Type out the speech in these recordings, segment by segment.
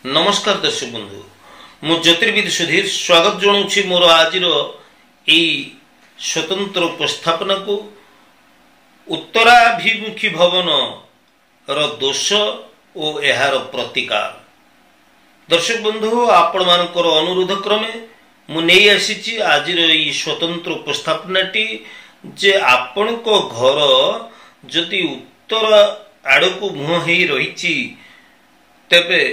नमस्कार दर्शक बंधु मु ज्योतिर्विद सुधीर स्वागत जनाऊँगी मोर आज स्वतंत्र उपस्थापना को उत्तराभिमुखी भवन रो दोष और यार प्रतिकार। दर्शक बंधु आपण मानकर अनुरोध क्रमे मु नहीं आसी आज स्वतंत्र उपस्थापनाटी जे आपण को घर जदि उत्तर आड़ को मुह हो रही तेबे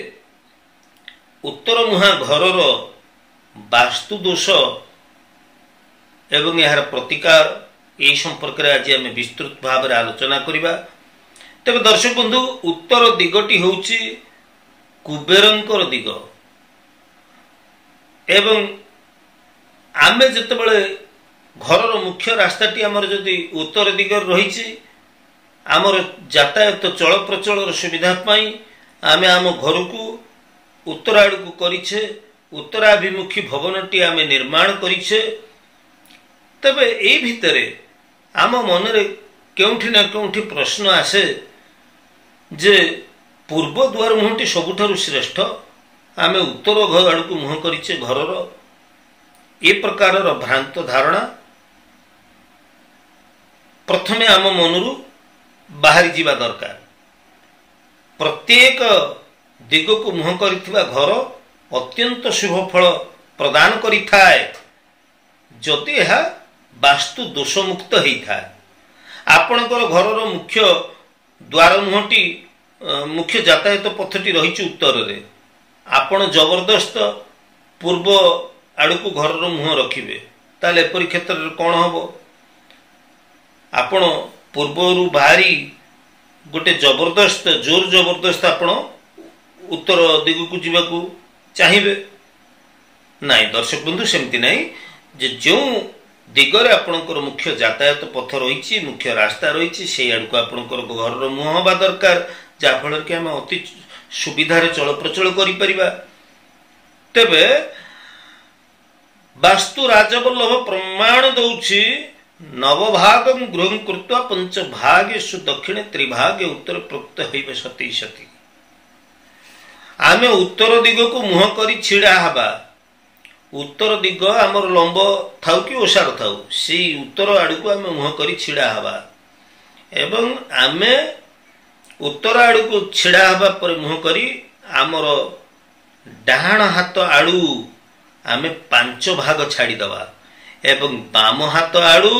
उत्तर मुहा घर वास्तु दोष एवं यार प्रतिकार यही संपर्क में आज आम विस्तृत भाव में आलोचना करिबा। तेबे दर्शक बंधु उत्तर दिगटी होउची कुबेरंकर दिग एवं आमे जतबेले घर मुख्य रास्ताटी आमर जदि उत्तर दिगर रही आमर यातायात चल प्रचल सुविधा पाई आमे आम घर को उत्तर आड़ को करिछे उत्तराभिमुखी भवनटी आमे निर्माण करिछे। तबे ए भितरे आम मनरे केउठी ना केउठी प्रश्न आसे जे पूर्व द्वार मुहटी सबुठारु श्रेष्ठ आमे उत्तर घर आड़ को मुह करिछे घरर ए प्रकार भ्रांत धारणा प्रथमे आम मनरु बाहरी जीवा दरकार। प्रत्येक दिग को मुह करिथिबा घर अत्यंत शुभ फल प्रदान करिथाए जदि यह वास्तु दोष मुक्त होइथाए। आपणकर घरर मुख्य द्वार मुहटी मुख्य यातायात पथटी रही उत्तर रे आपण जबरदस्त पूर्व आड़ को घर मुह रखिबे ताले एपरि क्षेत्र रे कोन हबो आपण पूर्वरु बाहरी गोटे जबरदस्त जोर जबरदस्त आपण उत्तर दिग को जीवाकू चाहिए नाई। दर्शक बंधु सेमती नाई जे जो दिगरे आपणकर मुख्य यातायात पथ रही मुख्य रास्ता रही से आड़ को आपणकर घर मुह हवा दरकार जहाँफल कि आम अति सुविधार चल प्रचल करिपरिबा। तेबे वास्तु राजवल्लभ प्रमाण दौछि नवभागम गृहं कृत्वा पंचभागेषु दक्षिणे त्रिभागे उत्तर प्रोक्त होइबे सती सती। आमे उत्तर दिग को मुह करी छिड़ा हवा उत्तर दिग आमर लंब थाउ कि ओसार थाउ से उत्तर आड़ को आमे मुह करी छिड़ा हवा एवं आमे उत्तर आड़ को छिड़ा हवा पर मुह करी आमर डाहाण हाथ आड़ू आमे 5 भाग छाड़ी दवा एवं बाम हाथ आड़ू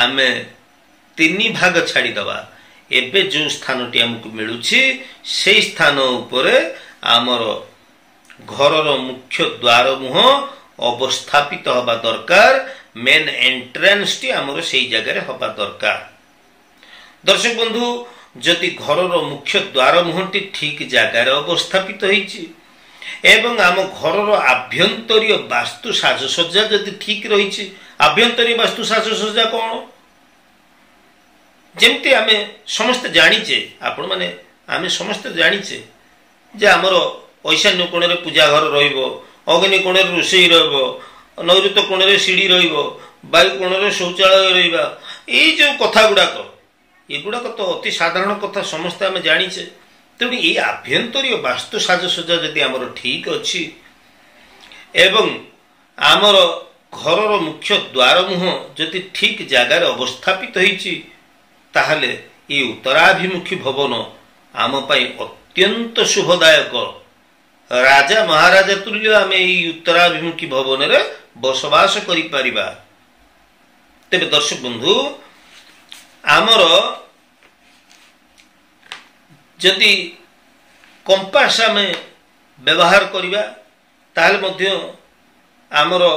आमे 3 भाग छाड़ी दवा। एबे जो स्थानटी हमको मिलुछि से स्थान उपरे आमर घरर मुख्य द्वार मुह अवस्थापित हवा दरकार मेन एंट्रेंस टी आमर सेई जगह हवा दरकार। दर्शक बंधु जदि घरर मुख्य द्वार मुहटी ठीक जगह अवस्थापित होइछि एवं आम घरर आभ्यंतरीय वास्तु साजसज्जा जदि ठीक रही आभ्यंतरीय वास्तु साजसज्जा कौन जेमती आमे समस्त जानिचे आपण माने आमे समस्त जानिचे जे आमर ईशान्य कोण रे पूजा घर रहिबो अग्नि कोण रे रोषेई रहिबो नैऋत्य कोण रे सीढ़ी रहिबो वायु कोण रे शौचालय रहिबा ए जो कथा गुडाक एगुडाक तो अति साधारण कथा समस्त आमे जानिचे। तेणु ये आभ्यंतरीय वास्तु साजसज्जा जदि आमर ठीक अच्छी एवं आमर घरर मुख्य द्वार मुह जदि ठीक जगार अवस्थापित होइछि ताहले ये उत्तराभिमुखी भवन आम पाई अत्यंत शुभदायक राजा महाराजा तुल्य आमे ये उत्तराभिमुखी भवन रे बसवास करि परिबा। तेबे दर्शक बंधु आमर जदि कंपास आम व्यवहार करिबा ताहले मध्य आमर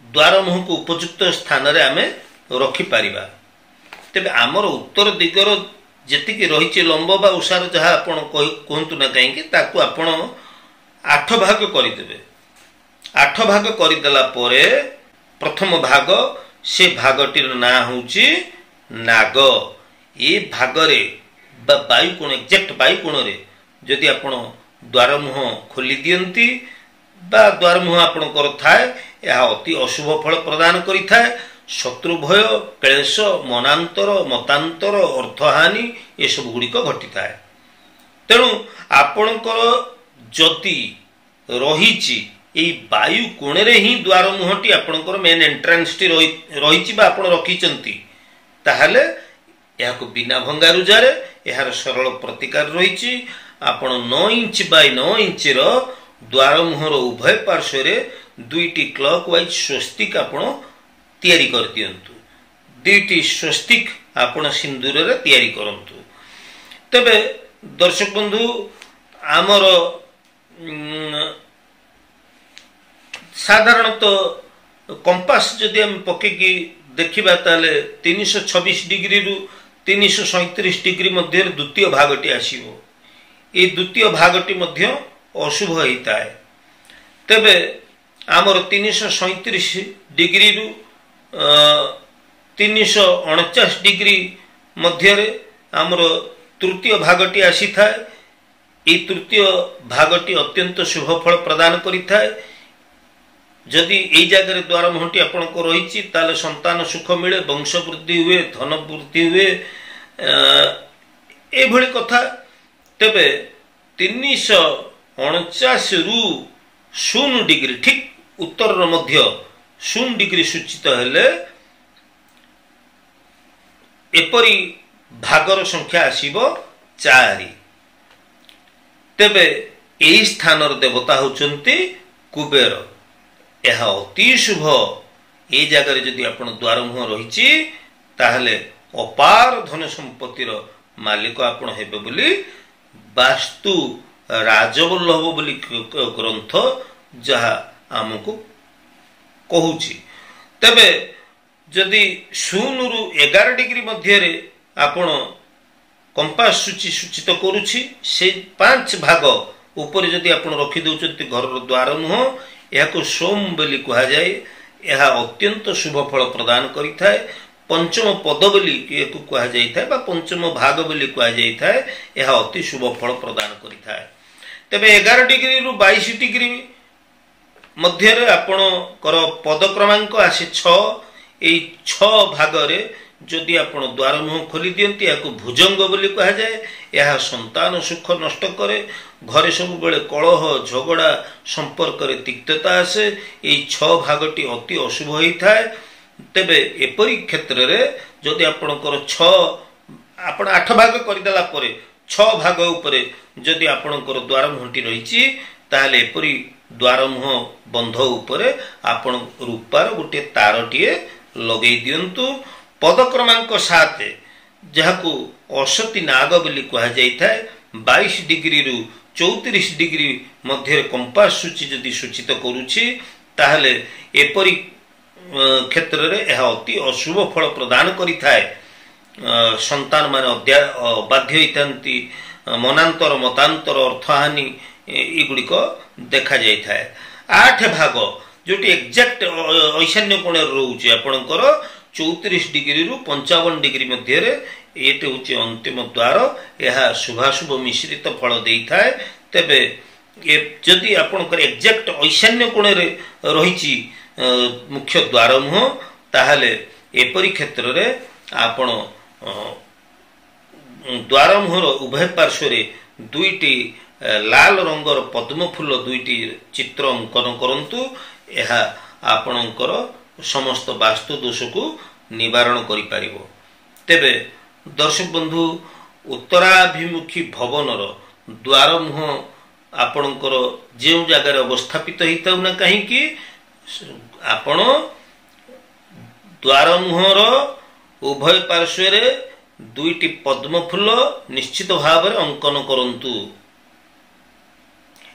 द्वार मुह को उपयुक्त स्थान रे आमे रखि परिबा। तेबे आमर उत्तर दिगर जेतिकी रही लंब बा उषार जहाँ आपण कहतु ना कहीं ताकू आपण 8 भाग करदेवे। 8 भाग करदेला परे प्रथम भाग से भागटीर ना होउची नाग। ये भागरे वायु कोण एक्जेक्ट वायु कोण रे जदि आपण द्वार मुह खोली दियंती बा द्वार मुह आपणकर थाए यह अति अशुभ फल प्रदान करि थाए। शत्रु भय क्लेश मनांतर मतांतर अर्थहानि ये सब गुड़िक घटी थाए। तेणु आपणकर जदि रही वायु कोणे ही द्वार मुहटी आपणकर मेन एंट्रांस टी रही आपण रखी ताहले याको बिना भंगारुजारे यार सरल प्रतिकार रही आपण 9 इंच बाय 9 इंच द्वार मुहर उभय पार्श्व दुईटी क्लॉक वाइज स्वस्तिक आपण तैयारी कर दियंतु दुईटी स्वस्तिक आपण सिंदूर रे तैयारी करंतु। तबे दर्शक बंधु आमर साधारणतः कंपास जदि हम पकेकी देखिबा ताले 326 डिग्री रु 337 डिग्री मध्य द्वितीय भागटी आसीबो। ए द्वितीय भागटी मध्य अशुभ होता है। तेबे आमर 337 डिग्री रु 349 डिग्री मध्य आमर तृतीय भागटी आसी थाए। ए तृतीय भागटी अत्यंत शुभ फल प्रदान करि थाए। जदि एई जगह द्वार मुहटी आपण को रही ताले संतान सुख मिले, वंश वृद्धि हुए, धन वृद्धि हुए, ए भली कथा। तेबे 349 रु 0 डिग्री ठीक उत्तर मध्य 0 डिग्री सूचित हेले एपरी भागर संख्या आसीबो 4। तेबे एई स्थानर देवता होचंती कुबेर। यह अति शुभ। ए जगह जदि आपण द्वार मुह रही ताहले अपार धन संपत्तिर मालिक आपण हेबे बोली वास्तु राजवल्लभ बोली ग्रंथ जहा आमको कहूची। तबे जदि 0 रु 11 डिग्री मध्य आपण कंपास सूची सूचित करूची से 5 भाग ऊपर जदि आपण रखी दउचंती घर द्वार मुह याको सोम बोली कहा जाए। यह अत्यंत शुभ फल प्रदान करि थाए। पंचम पद बोली कहा जाए बा पंचम भाग बोली कहा जाए। यह अति शुभ फल प्रदान करि थाए। तेबे 11 डिग्री रु 22 डिग्री मध्य आपण कर पद क्रमांक आसे 6। ए 6 भाग रे जदि आपण द्वार मुह खोली दियंती याको भुजंग बोली कहा जाए। यह संतान सुख नष्ट करे, घरे सब बेले कलह झगड़ा संपर्क रे तिक्तता आसे। ए 6 भागटी अति अशुभ होता है। तेबे एपरी क्षेत्र रे जदि आपणकर 6 आपण 8 भाग करदेला परे 6 भाग उपरे जदि आपणकर द्वार मुहटी रही ताहले एपरी द्वार मुह बंध उपरे आपण रूपार गोटे तारटीए लगे दियंतु। पद क्रमांक 7 जहाकू असती नाग बोली कहा जाए। 22 डिग्री रु 34 डिग्री मध्य कंपास सूची जदि सूचित करूची ताहले एपरी क्षेत्र रे यह अति अशुभ फल प्रदान करि थाए। संतान माने बाध्य होइतांती, मनांतर मतांतर अर्थहानि एगुड़िक देखा जाए थाए। 8 भाग जोटी एक्जाक्ट ऐशान्य कोण रोचे आपणकर 34 डिग्री रु 55 डिग्री मध्य ये हूँ अंतिम द्वार। यह शुभाशुभ मिश्रित फल दे थाए। तेबे जदि आपणकर एक्जाक्ट ऐशान्य कोण रही मुख्य द्वार मुह ताहले एपरी क्षेत्र रे आपण द्वार मुहर उभय पार्श्व दुईटी लाल रंगर पद्म फूल दुईटी चित्र अंकन करंतु। यह आपणकर समस्त वास्तु दोष को निवारण करि पारिबो। तेबे दर्शक बंधु उत्तराभिमुखी भवनर द्वार मुह आपणकर जे जगार अवस्थापित होता ना कहीं आपण द्वार मुहर उभय पार्श्व दुईटी पद्म फूल निश्चित भाव अंकन करंतु।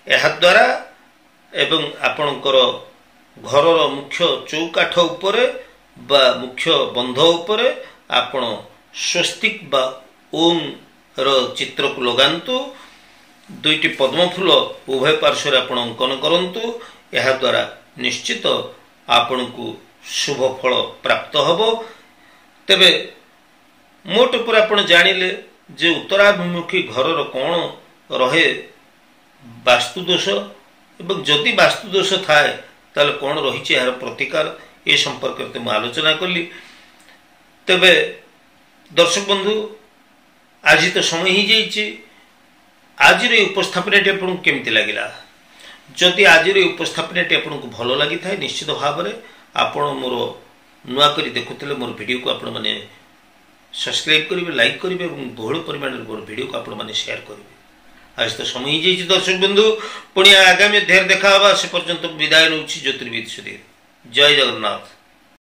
यह द्वारा एवं आपणकर घरर मुख्य चौकाठ उपरे बा मुख्य बंध उपरे आपण स्वस्तिक बा ओम र चित्र को लगांतु। दुईटी पद्म फूल उभय पार्श्व आपण अंकन करंतु। यह द्वारा निश्चित आपण को शुभ फल प्राप्त हबो। तेबे मोट पर आपण जानिले जे उत्तराभिमुखी घरर कोण रहे वास्तु दोष एवं जदि वास्तु दोष थाए ताले कोण रही यार प्रतिकार ए संपर्क में आलोचना कली। तेबे दर्शक बंधु आज तो समय ही जाइए आज उपस्थापनाटी आपको केमती लगिला जदि आज उपस्थापनाटी आपको भल लगी था निश्चित भाव में आपण मोर नुआ करी देखुले मोर वीडियो को आपण मैंने सब्सक्राइब करेंगे लाइक करेंगे और बहुल परिमाण मोर वीडियो को आपण मैंने शेयर करेंगे। आज तो समय ही दर्शक बंधु पुणी आगामी अध्याय देखा से पर्यंत विदाय नौ ज्योतिर्विद सुधीर। जय जगन्नाथ।